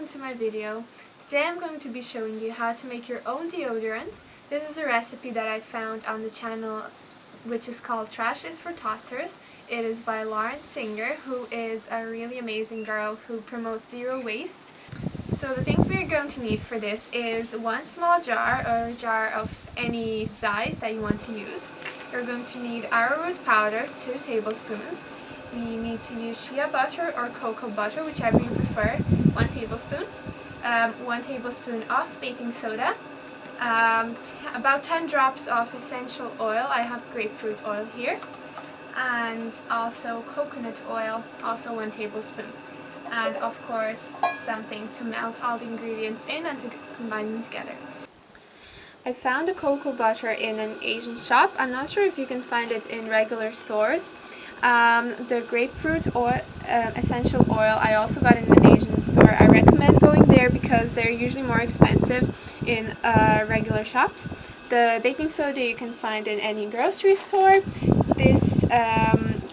welcome to my video. Today I'm going to be showing you how to make your own deodorant. This is a recipe that I found on the channel which is called Trash is for Tossers. It is by Lauren Singer, who is a really amazing girl who promotes zero waste. So the things we are going to need for this is one small jar, or a jar of any size that you want to use. You're going to need arrowroot powder, 2 tablespoons. We need to use shea butter or cocoa butter, whichever you prefer, 1 tablespoon. 1 tablespoon of baking soda. About 10 drops of essential oil. I have grapefruit oil here. And also coconut oil, also 1 tablespoon. And of course something to melt all the ingredients in and to combine them together. I found a cocoa butter in an Asian shop. I'm not sure if you can find it in regular stores. The grapefruit oil, essential oil, I also got in an Asian store. I recommend going there because they're usually more expensive in regular shops. The baking soda you can find in any grocery store. This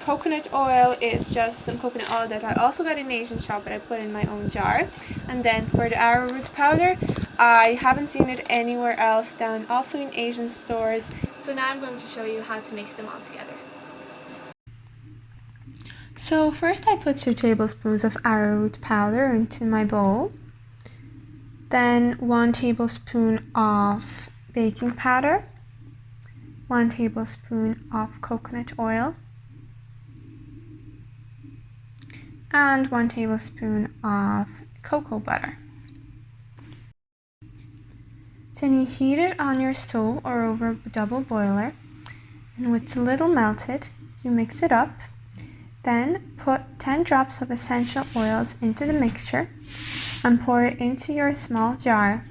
coconut oil is just some coconut oil that I also got in an Asian shop, but I put in my own jar. And then for the arrowroot powder, I haven't seen it anywhere else than also in Asian stores. So now I'm going to show you how to mix them all together. So first I put 2 tablespoons of arrowroot powder into my bowl. Then 1 tablespoon of baking powder, 1 tablespoon of coconut oil, and 1 tablespoon of cocoa butter. Then you heat it on your stove or over a double boiler, and with a little melted, you mix it up. Then put 10 drops of essential oils into the mixture and pour it into your small jar.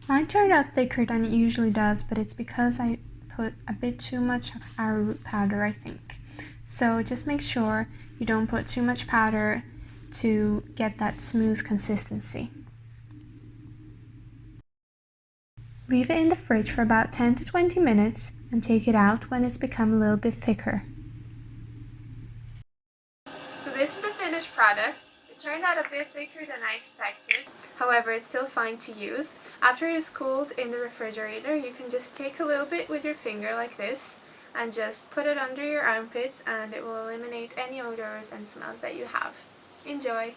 Mine turned out thicker than it usually does, but it's because I put a bit too much of arrowroot powder, I think. So just make sure you don't put too much powder to get that smooth consistency. Leave it in the fridge for about 10 to 20 minutes and take it out when it's become a little bit thicker. So this is the finished product. It turned out a bit thicker than I expected. However, it's still fine to use. After it is cooled in the refrigerator, you can just take a little bit with your finger like this and just put it under your armpits, and it will eliminate any odors and smells that you have. Enjoy!